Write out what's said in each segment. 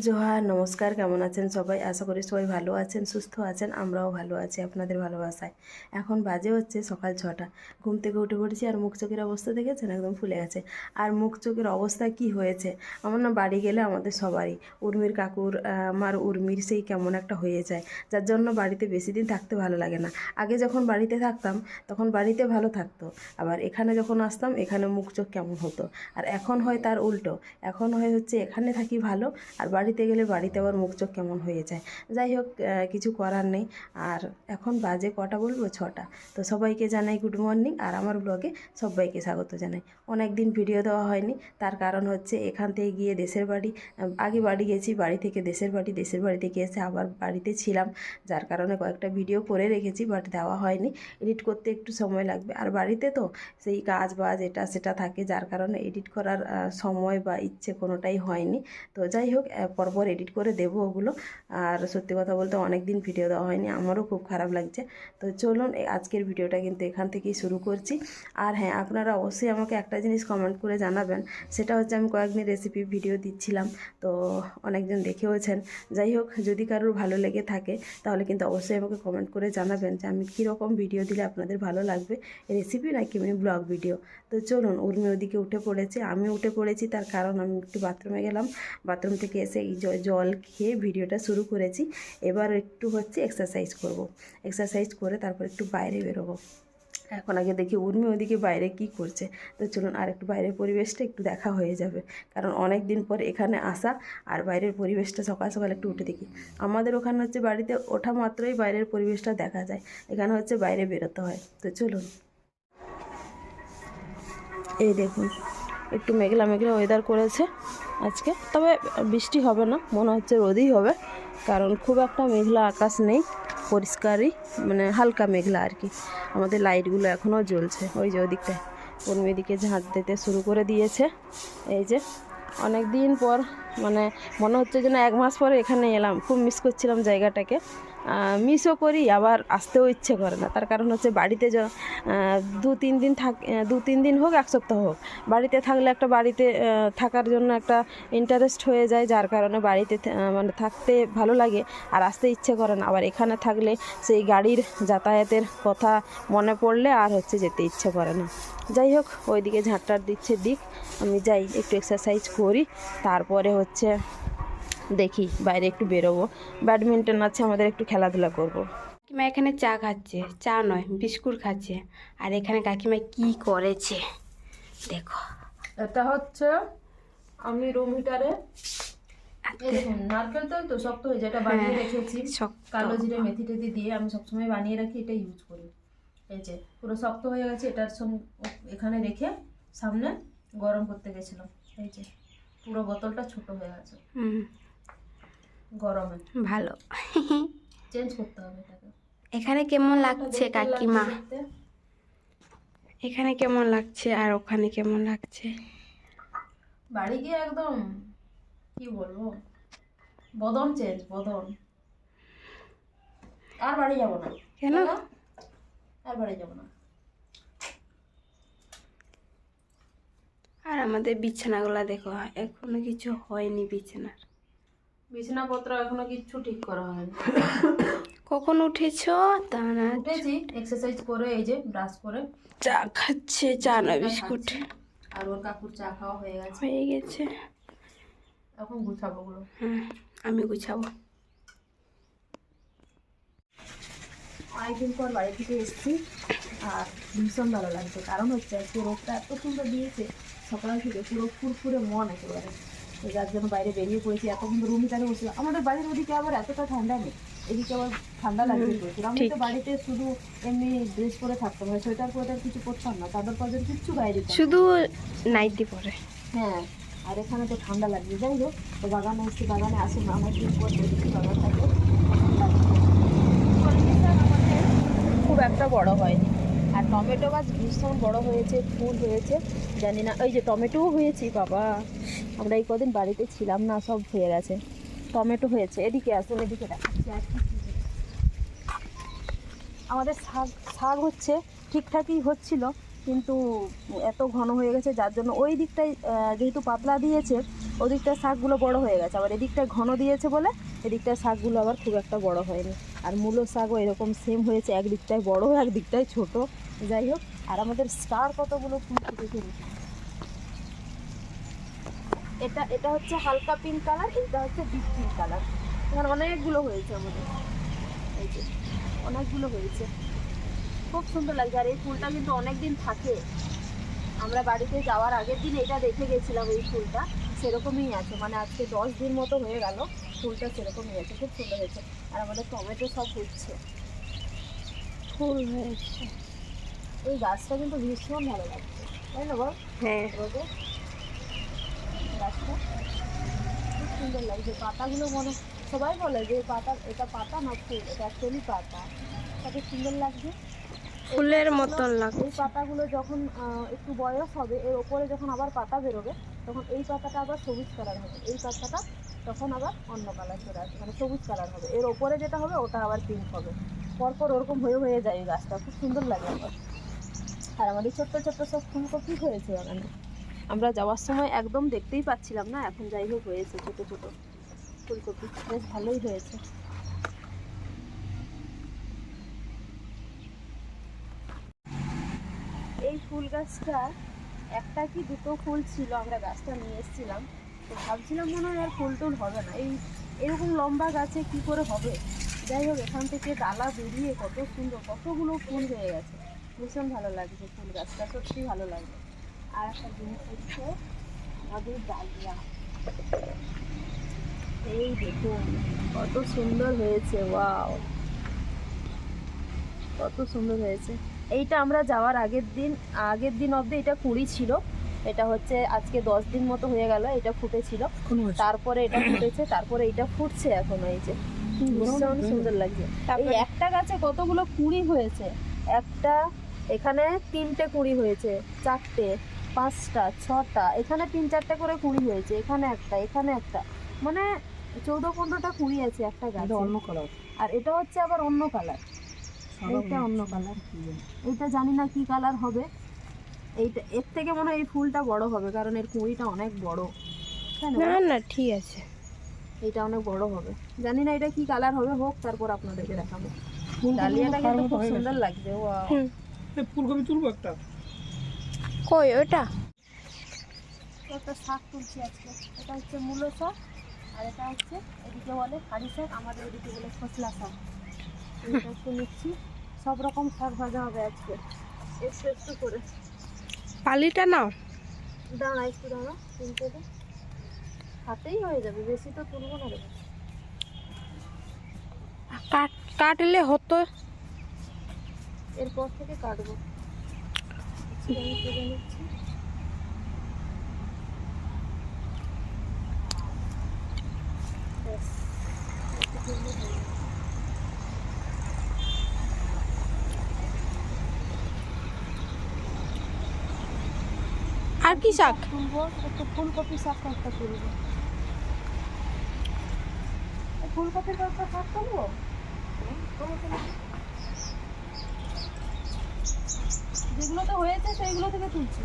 জোহার, নমস্কার। কেমন আছেন সবাই? আশা করি সবাই ভালো আছেন, সুস্থ আছেন। আমরাও ভালো আছি আপনাদের ভালোবাসায়। এখন বাজে হচ্ছে সকাল 6টা। ঘুম থেকে উঠে পড়েছি আর মুখ চোখের অবস্থা দেখেছেন, একদম ফুলে গেছে। আর মুখ চোখের অবস্থা কি হয়েছে, আমার না বাড়ি গেলে আমাদের সবারই, উর্মির কাকুর, আমার উর্মির সেই কেমন একটা হয়ে যায়, যার জন্য বাড়িতে বেশি দিন থাকতে ভালো লাগে না। আগে যখন বাড়িতে থাকতাম তখন বাড়িতে ভালো থাকতো, আবার এখানে যখন আসতাম এখানে মুখ চোখ কেমন হতো। আর এখন হয় তার উল্টো, এখন হচ্ছে এখানে থাকি ভালো, আর বাড়িতে গেলে বাড়িতে আবার মুখ চোখ কেমন হয়ে যায়। যাই হোক, কিছু করার নেই। আর এখন বাজে কটা বলবো? 6টা। তো সবাইকে জানাই গুড মর্নিং, আর আমার ব্লগে সবাইকে স্বাগত জানাই। অনেক দিন ভিডিও দেওয়া হয়নি, তার কারণ হচ্ছে এখান থেকে গিয়ে দেশের বাড়ি, আগে বাড়ি গেছি, বাড়ি থেকে দেশের বাড়ি, দেশের বাড়ি থেকে এসে আবার বাড়িতে ছিলাম, যার কারণে কয়েকটা ভিডিও করে রেখেছি, বাট দেওয়া হয়নি। এডিট করতে একটু সময় লাগবে, আর বাড়িতে তো সেই কাজ বাজ এটা সেটা থাকে, যার কারণে এডিট করার সময় বা ইচ্ছে কোনোটাই হয়নি। তো যাই হোক, পরপর এডিট করে দেবো ওগুলো। আর সত্যি কথা বলতে অনেক দিন ভিডিও দেওয়া হয়নি, আমারও খুব খারাপ লাগছে। তো চলুন, আজকের ভিডিওটা কিন্তু এখান থেকেই শুরু করছি। আর হ্যাঁ, আপনারা অবশ্যই আমাকে একটা জিনিস কমেন্ট করে জানাবেন, সেটা হচ্ছে আমি কয়েকদিন রেসিপি ভিডিও দিচ্ছিলাম, তো অনেকজন দেখেওছেন। যাই হোক, যদি কারোর ভালো লেগে থাকে তাহলে কিন্তু অবশ্যই আমাকে কমেন্ট করে জানাবেন যে আমি কীরকম ভিডিও দিলে আপনাদের ভালো লাগবে, রেসিপি নাকি এমনি ব্লগ ভিডিও। তো চলুন, উর্মি ওদিকে উঠে পড়েছে, আমি উঠে পড়েছি, তার কারণ আমি একটু বাথরুমে গেলাম, বাথরুম থেকে এসে এই জল খেয়ে ভিডিওটা শুরু করেছি। এবার একটু হচ্ছে এক্সারসাইজ করব, এক্সারসাইজ করে তারপর একটু বাইরে বেরোবো। এখন আগে দেখি উর্মি ওদিকে বাইরে কি করছে। তো চলুন, আর একটু বাইরের পরিবেশটা একটু দেখা হয়ে যাবে, কারণ অনেক দিন পর এখানে আসা, আর বাইরের পরিবেশটা সকাল সকাল একটু উঠে দেখি। আমাদের ওখানে হচ্ছে বাড়িতে ওঠা মাত্রই বাইরের পরিবেশটা দেখা যায়, এখানে হচ্ছে বাইরে বেরোতে হয়। তো চলুন, এই দেখুন একটু মেঘলা মেঘলা ওয়েদার করেছে আজকে, তবে বৃষ্টি হবে না, মনে হচ্ছে রোদই হবে, কারণ খুব একটা মেঘলা আকাশ নেই, পরিষ্কারই, মানে হালকা মেঘলা আর কি। আমাদের লাইটগুলো এখনও জ্বলছে, ওই যে ওদিকটায় উর্মি দিকে ঝাঁট দিতে শুরু করে দিয়েছে। এই যে অনেক দিন পর, মানে মনে হচ্ছে যেন 1 মাস পরে এখানে এলাম, খুব মিস করছিলাম জায়গাটাকে। মিসও করি, আবার আসতেও ইচ্ছে করে না, তার কারণ হচ্ছে বাড়িতে 2-3 দিন 2-3 দিন হোক, 1 সপ্তাহ হোক, বাড়িতে থাকলে একটা বাড়িতে থাকার জন্য একটা ইন্টারেস্ট হয়ে যায়, যার কারণে বাড়িতে মানে থাকতে ভালো লাগে, আর আসতে ইচ্ছে করে না। আবার এখানে থাকলে সেই গাড়ির যাতায়াতের কথা মনে পড়লে আর হচ্ছে যেতে ইচ্ছে করে না। যাই হোক, ওইদিকে ঝাঁটটার দিচ্ছে দিক, আমি যাই একটু এক্সারসাইজ করি, তারপরে হচ্ছে দেখি বাইরে একটু বেরোবো, ব্যাডমিন্টন আছে আমাদের, একটু খেলাধুলা করবো। কাকিমা এখানে চা খাচ্ছে, চা নয় বিস্কুট খাচ্ছে। আর এখানে কাকিমা কি করেছে দেখো। এটা হচ্ছে আমি রুম হিটারে, এই দেখুন নারকেল তেল তো শক্ত হয়ে যায়, এটা বানিয়ে রেখেছি কালো জিরে মেথি টেথি দিয়ে, আমি সবসময় বানিয়ে রাখি, এটা ইউজ করি। এই যে পুরো শক্ত হয়ে গেছে, এটার সঙ্গে এখানে রেখে সামনে গরম করতে গেছিলাম, এই যে পুরো বোতলটা ছোট হয়ে গেছে গরমে, ভালো। চেঞ্জ করতে হবে এটাকে। এখানে কেমন লাগছে কাকিমা? এখানে কেমন লাগছে আর ওখানে কেমন লাগছে? বাড়ি গিয়ে একদম কি বলবো, বদন চেঞ্জ, বদন। আর বাড়ি যাব না। কেন? আর বাড়ি যাব না। আর আমাদের বিছানাগুলো দেখো, এখনো কিছু হয়নি বিছানার, বিছানাপত্র এখনো কিচ্ছু ঠিক করা হয়নি। কখন উঠেছো? তা না, উঠেছি এক্সারসাইজ করে, এই যে ব্রাশ করে চা খাচ্ছে, চা না বিস্কুট। আর ওর কাকুর চা খাওয়া হয়ে গেছে। এখন গুছাবো গুলো। আমি গুছাবো। অনেকদিন পর বাড়ি থেকে এসেছি, আর ভীষণ ভালো লাগছে, কারণ হচ্ছে আজকে রোদটা এত সুন্দর দিয়েছে, সকাল থেকে পুরো ফুরফুরে মন একেবারে। তো যার জন্য বাইরে বেরিয়ে পড়েছি, এত সুন্দর রুম হিটারে বসে। আমাদের বাড়ির ওদিকে আবার এতটা ঠান্ডা নেই, এদিকে আবার ঠান্ডা লাগছে প্রচুর। আমি তো বাড়িতে শুধু এমনি ড্রেস পরে থাকতাম, মানে সোয়েটার ফোয়েটার কিছু পরতাম না, চাদর পাদর কিচ্ছু বাইরে, শুধু নাইটি পরে। হ্যাঁ, আর এখানে তো ঠান্ডা লাগছে। যাই হোক, তো বাগানে এসছি, বাগানে আসুন, আমার দিন পর দেখি বাগানটাকে খুব একটা বড় হয়নি। আর টমেটো গাছ ভীষণ বড় হয়েছে, ফুল হয়েছে, জানি না, ওই যে টমেটোও হয়েছে বাবা, আমরা এই কদিন বাড়িতে ছিলাম না, সব হয়ে গেছে, টমেটো হয়েছে। এদিকে আসুন, এদিকে দেখাচ্ছি। আর আমাদের শাক হচ্ছে, ঠিকঠাকই হচ্ছিল, কিন্তু এত ঘন হয়ে গেছে, যার জন্য ওই দিকটায় যেহেতু পাতলা দিয়েছে, ওদিকটার শাকগুলো বড় হয়ে গেছে, আবার এদিকটায় ঘন দিয়েছে বলে এদিকটার শাকগুলো আবার খুব একটা বড় হয়নি। আর মূলো শাকও এরকম সেম হয়েছে, একদিকটায় বড় একদিকটায় ছোট। যাই হোক, আর আমাদের স্টার কতগুলো ফুল ফুটেছে। এটা হচ্ছে হালকা পিঙ্ক কালার, এটা হচ্ছে ডিপ পিঙ্ক কালার। এখানে অনেকগুলো হয়েছে আমাদের, এই যে অনেকগুলো হয়েছে, খুব সুন্দর লাগছে। আর এই ফুলটা কিন্তু অনেক দিন থাকে, আমরা বাড়িতে যাওয়ার আগের দিন এটা দেখে গেছিলাম, এই ফুলটা সেরকমই আছে, মানে আজকে 10 দিন মতো হয়ে গেল, ফুলটা সেরকমই আছে, খুব সুন্দর হয়েছে। আর আমাদের টমেটো সব হচ্ছে, ফুল হয়েছে। এই গাছটা কিন্তু ভীষণ ভালো লাগছে, তাই না বল? হ্যাঁ, গাছটা খুব সুন্দর লাগছে, পাতাগুলো মনে, সবাই বলে যে পাতা, এটা পাতা না ফুল, এটা অ্যাকচুয়ালি পাতা, কত সুন্দর লাগছে। ফুলের মতন এই লাগছে। পাতাগুলো যখন একটু বয়স হবে, এর ওপরে যখন আবার পাতা বেরোবে, তখন এই পাতাটা আবার সবুজ কালার হবে, এই পাতাটা তখন আবার অন্য কালার চলে আসবে, মানে সবুজ কালার হবে। এর ওপরে যেটা হবে ওটা আবার পিঙ্ক হবে, পরপর ওরকম হয়ে হয়ে যায় এই গাছটা, খুব সুন্দর লাগে আমার। আর আমাদের ছোট্ট ছোট্ট সব ফুলকপি হয়েছে বাগানে, আমরা যাওয়ার সময় একদম দেখতেই পাচ্ছিলাম না, এখন যাই হোক হয়েছে ছোট ছোট ফুলকপি, বেশ ভালোই হয়েছে। এই ফুল গাছটা একটা কি দুটো ফুল ছিল, আমরা গাছটা নিয়ে এসেছিলাম, তো ভাবছিলাম মনে হয় আর ফুল টুল হবে না, এরকম লম্বা গাছে কি করে হবে। যাই হোক, এখান থেকে ডালা বেরিয়ে কত সুন্দর কতগুলো ফুল হয়ে গেছে, ভীষণ ভালো লাগছে ফুল গাছটা, সত্যি ভালো লাগছে। আর একটা জিনিস হচ্ছে আমাদের ডালিয়া, এই দেখুন কত সুন্দর হয়েছে, ওয়াও কত সুন্দর হয়েছে। এইটা আমরা যাওয়ার আগের দিন অবধি এটা কুড়ি ছিল, এটা হচ্ছে আজকে 10 দিন মতো হয়ে গেল এটা ফুটেছিল, তারপরে এটা ফুটেছে, তারপরে এটা ফুটছে এখন, এই যে ভীষণ সুন্দর লাগছে। এই একটা গাছে কতগুলো কুড়ি হয়েছে, একটা এখানে 3টে কুড়ি হয়েছে, 4টে, 5টা, 6টা, এখানে 3-4টে করে কুড়ি হয়েছে, এখানে একটা, মানে 14-15টা কুড়ি আছে একটা গাছে। অন্য কালার, আর এটা হচ্ছে আবার অন্য কালার, এইটা অন্য কালার, এইটা জানি না কি কালার হবে। এইটা এর থেকে মনে হয় এই ফুলটা বড় হবে, কারণ এর কুঁড়িটা অনেক বড়, তাই না? না না, ঠিক আছে, এটা অনেক বড় হবে, জানি না এটা কি কালার হবে, হোক তারপর আপনাদেরকে দেখাবো। ডালিয়াটা কিন্তু খুব সুন্দর লাগছে, ওয়াও। ফুলকপি তুলবো একটা, কই ওটা? একটা শাক তুলছি আজকে, এটা হচ্ছে মূলো শাক, আর এটা হচ্ছে এদিকে বলে হাড়ি শাক, আমাদের এদিকে বলে খসলা শাক। এটা একটু নিচ্ছি, সব রকম শাক ভাজা হবে আজকে, একটু একটু করে। পালিটা নাও। দাঁড়া একটু দাঁড়া, তুলতে দে, হাতেই হয়ে যাবে, বেশি তো তুলবো না রে। কাটলে হতো। এরপর থেকে কাটবো, আমি কেটে নিচ্ছি। ব্যাস, একটু তুললে হয়ে যাবে। আর কি শাক? তুলবো একটু, ফুলকপি শাকটা একটা তুলবো, ফুলকপির কয়েকটা শাক তুলবো। যেগুলোতে হয়েছে সেইগুলো থেকে তুলছি।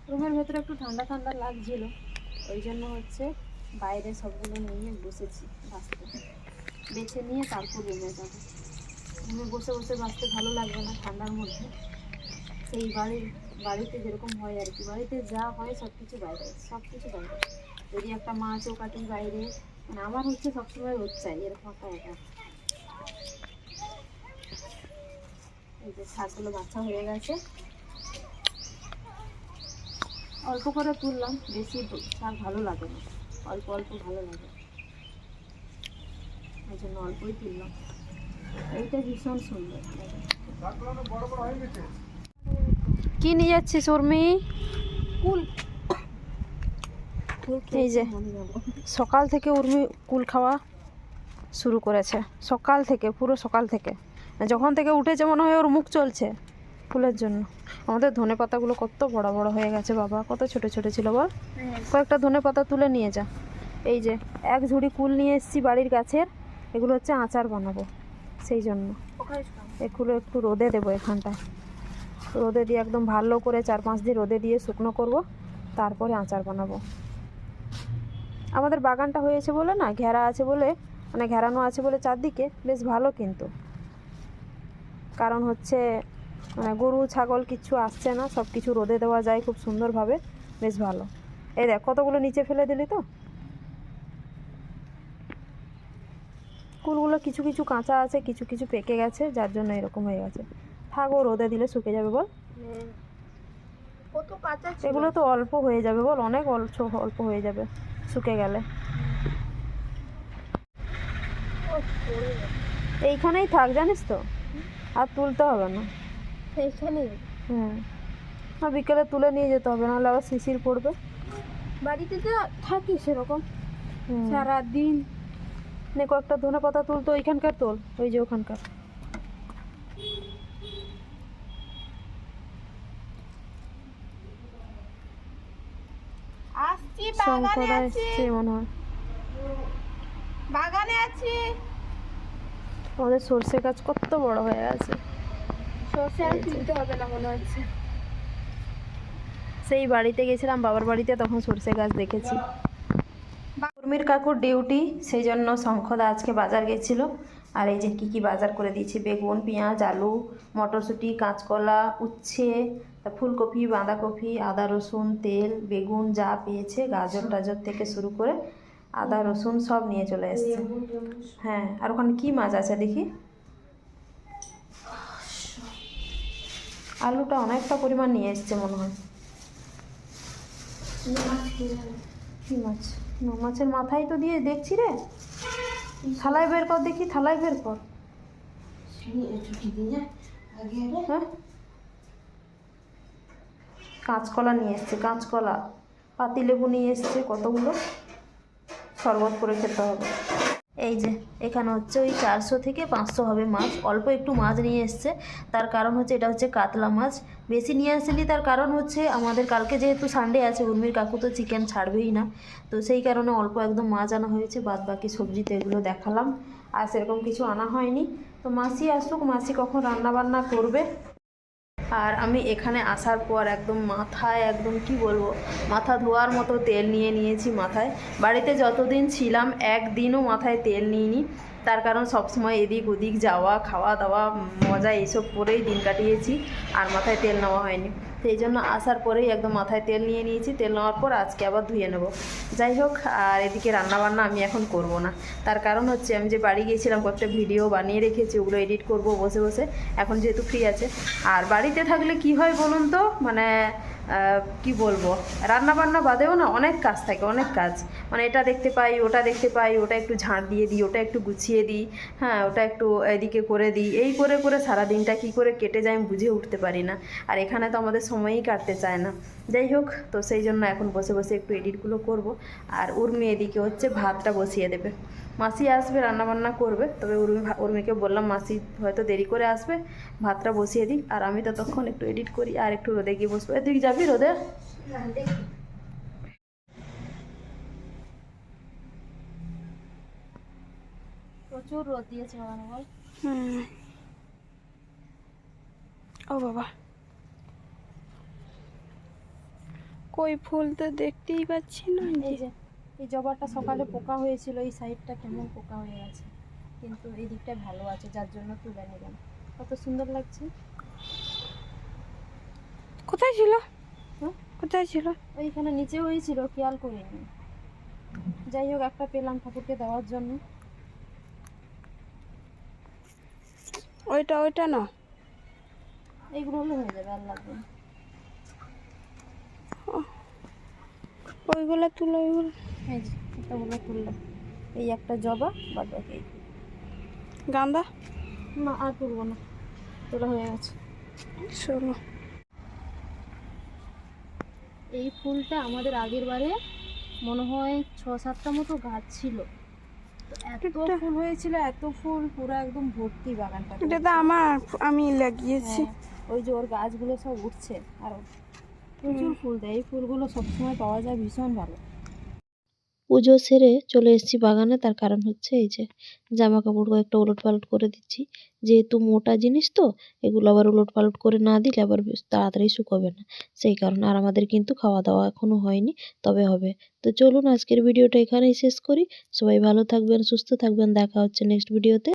রুমের ভেতরে একটু ঠান্ডা ঠান্ডা লাগছিল, ওই জন্য হচ্ছে বাইরে সবগুলো নিয়ে বসেছি বাঁচতে, বেছে নিয়ে তারপর রুমে যাবো। রুমে বসে বসে বাঁচতে ভালো লাগবে না ঠান্ডার মধ্যে, সেই বাড়িতে যেরকম হয় আর কি, বাড়িতে যা হয় সব কিছু বাইরে, যদি একটা মাছও কাটি বাইরে, মানে আমার হচ্ছে সবসময় রোদ চাই, এরকম একটা ব্যাপার। এই যে শাকগুলো বাছা হয়ে গেছে, অল্প করে তুললাম, বেশি শাক ভালো লাগে না, অল্প অল্প ভালো লাগে, ওই জন্য অল্পই তুললাম। এইটা ভীষণ সুন্দর। কি নিয়ে যাচ্ছিস উর্মি? কুল, এই যে সকাল থেকে উর্মি কুল খাওয়া শুরু করেছে, সকাল থেকে, পুরো সকাল থেকে, যখন থেকে উঠেছে মনে হয় ওর মুখ চলছে কুলের জন্য। আমাদের ধনে পাতাগুলো কত বড় বড় হয়ে গেছে বাবা, কত ছোট ছোট ছিল বল। কয়েকটা ধনে পাতা তুলে নিয়ে যা। এই যে এক ঝুড়ি কুল নিয়ে এসেছি বাড়ির গাছের, এগুলো হচ্ছে আচার বানাবো, সেই জন্য এগুলো একটু রোদে দেবো এখানটায়। রোদে দিয়ে একদম ভালো করে 4-5 দিন রোদে দিয়ে শুকনো করব, তারপরে আচার বানাবো। আমাদের বাগানটা হয়েছে বলে না, ঘেরা আছে বলে, মানে ঘেরানো আছে বলে চারদিকে, বেশ ভালো কিন্তু। কারণ হচ্ছে মানে গরু ছাগল কিচ্ছু আসছে না, সব কিছু রোদে দেওয়া যায় খুব সুন্দরভাবে, বেশ ভালো। এই দেখ কতগুলো নিচে ফেলে দিলি তো। কুলগুলো কিছু কিছু কাঁচা আছে, কিছু কিছু পেকে গেছে, যার জন্য এরকম হয়ে গেছে। থাকো, রোদে দিলে শুকে যাবে বল। কত কাঁচা এগুলো তো অল্প হয়ে যাবে বল, অনেক অল্প হয়ে যাবে শুকে গেলে। এইখানেই থাক জানিস তো, আর তুলতে হবে না এইখানেই। আর বিকেলে তুলে নিয়ে যেতে হবে, নাহলে আবার শিশির পড়বে। বাড়িতে তো থাকি সেরকম হুম। সারাদিন। নে কয়েকটা ধনে পাতা তুলতো, ওইখানকার তোল, ওই যে ওখানকার। আসছি, শঙ্করা এসছে মনে হয়। বাগানে আছি। আমাদের সর্ষে গাছ কত বড় হয়ে আছে। সর্ষে আর তুলতে হবে না মনে হচ্ছে। সেই বাড়িতে গেছিলাম, বাবার বাড়িতে, তখন সর্ষে গাছ দেখেছি। উর্মির কাকুর ডিউটি, সেই জন্য শঙ্খদা আজকে বাজার গেছিল। আর এই যে কি কি বাজার করে দিয়েছি: বেগুন, পেঁয়াজ, আলু, মটরশুঁটি, কাঁচকলা, উচ্ছে, ফুলকপি, বাঁধাকপি, আদা রসুন, তেল, বেগুন, যা পেয়েছে, গাজর টাজর থেকে শুরু করে আদা রসুন সব নিয়ে চলে এসছে। হ্যাঁ, আর ওখানে কি মাছ আছে দেখি। আলুটা অনেকটা পরিমাণ নিয়ে এসছে মনে হয়। কি মাছ? মাছের মাথায় তো দিয়ে দেখছি রে। থালায় বের কর দেখি, থালায় বের কর। হ্যাঁ, কাঁচকলা নিয়ে এসছে, কাঁচকলা, পাতিলেবু নিয়ে এসছে কতগুলো, শরবত করে খেতে হবে। এই যে এখানে হচ্ছে ওই 400 থেকে 500 হবে মাছ। অল্প একটু মাছ নিয়ে এসছে, তার কারণ হচ্ছে এটা হচ্ছে কাতলা মাছ। বেশি নিয়ে আসেনি, তার কারণ হচ্ছে আমাদের কালকে যেহেতু সানডে আছে, উর্মির কাকু তো চিকেন ছাড়বেই না, তো সেই কারণে অল্প একদম মাছ আনা হয়েছে। বাদ বাকি সবজি তো এগুলো দেখালাম, আর সেরকম কিছু আনা হয়নি। তো মাসি আসুক, মাসি কখন রান্না বান্না করবে। আর আমি এখানে আসার পর একদম মাথায় একদম কি বলবো, মাথা ধোয়ার মতো তেল নিয়ে নিয়েছি মাথায়। বাড়িতে যতদিন ছিলাম একদিনও মাথায় তেল নিইনি, তার কারণ সবসময় এদিক ওদিক যাওয়া, খাওয়া দাওয়া, মজা এইসব করেই দিন কাটিয়েছি, আর মাথায় তেল নেওয়া হয়নি। সেই জন্য আসার পরেই একদম মাথায় তেল নিয়ে নিয়েছি। তেল নেওয়ার পর আজকে আবার ধুয়ে নেব। যাই হোক, আর এদিকে রান্নাবান্না আমি এখন করব না, তার কারণ হচ্ছে আমি যে বাড়ি গিয়েছিলাম কয়েকটা ভিডিও বানিয়ে রেখেছি, ওগুলো এডিট করব বসে বসে, এখন যেহেতু ফ্রি আছে। আর বাড়িতে থাকলে কি হয় বলুন তো, মানে কি বলবো, রান্না বান্না বাদেও না অনেক কাজ থাকে, অনেক কাজ। মানে এটা দেখতে পাই, ওটা দেখতে পাই, ওটা একটু ঝাঁট দিয়ে দিই, ওটা একটু গুছিয়ে দিই, হ্যাঁ ওটা একটু এদিকে করে দিই, এই করে করে সারা দিনটা কী করে কেটে যায় আমি বুঝে উঠতে পারি না। আর এখানে তো আমাদের সময়ই কাটতে চায় না। যাই হোক, তো সেই জন্য এখন বসে বসে একটু এডিটগুলো করব। আর উর্মি এদিকে হচ্ছে ভাতটা বসিয়ে দেবে। মাসি আসবে, রান্নাবান্না করবে, তবে উর্মিকে বললাম মাসি হয়তো দেরি করে আসবে, ভাতটা বসিয়ে দিই, আর আমি ততক্ষণ একটু এডিট করি আর একটু রোদে গিয়ে বসবো। তুই যাবি রোদে? প্রচুর রোদ দিয়েছে বাগানে বল। ও বাবা, কই ফুল তো দেখতেই পাচ্ছি না। এই যে এই জবাটা সকালে পোকা হয়েছিল, এই সাইডটা কেমন পোকা হয়ে গেছে, কিন্তু এই দিকটা ভালো আছে, যার জন্য তুলে নিলাম। কত সুন্দর লাগছে। কোথায় ছিল? হ্যাঁ, কোথায় ছিল? ওইখানে নিচে হয়েছিল, খেয়াল করিনি। যাই হোক, একটা পেলাম ঠাকুরকে দেওয়ার জন্য। ওইটা ওইটা না, এইগুলো হলে হয়ে যাবে, আর লাগবে না। ওইগুলো তুলো, ওইগুলো এই যে এতগুলো তুললাম, এই একটা জবা, বাদ বাকি গাঁদা না, আর তুলবো না, তোলা হয়ে গেছে। চলো। এই ফুলটা আমাদের আগের বারে মনে হয় 6-7টা মতো গাছ ছিল, তো এত ফুল হয়েছিল, এত ফুল, পুরো একদম ভর্তি বাগানটা। এটা তো আমি লাগিয়েছি। হ্যাঁ, ওই যে ওর গাছগুলো সব উঠছে, আরও প্রচুর ফুল দেয়। এই ফুলগুলো সবসময় পাওয়া যায়, ভীষণ ভালো। পুজো সেরে চলে এসেছি বাগানে, তার কারণ হচ্ছে এই যে জামা কাপড় কয়েকটা ওলট পালট করে দিচ্ছি, যেহেতু মোটা জিনিস তো এগুলো আবার ওলট পালট করে না দিলে আবার বেশ তাড়াতাড়ি শুকোবে না, সেই কারণে। আর আমাদের কিন্তু খাওয়া দাওয়া এখনো হয়নি, তবে হবে। তো চলুন আজকের ভিডিওটা এখানেই শেষ করি। সবাই ভালো থাকবেন, সুস্থ থাকবেন, দেখা হচ্ছে নেক্সট ভিডিওতে।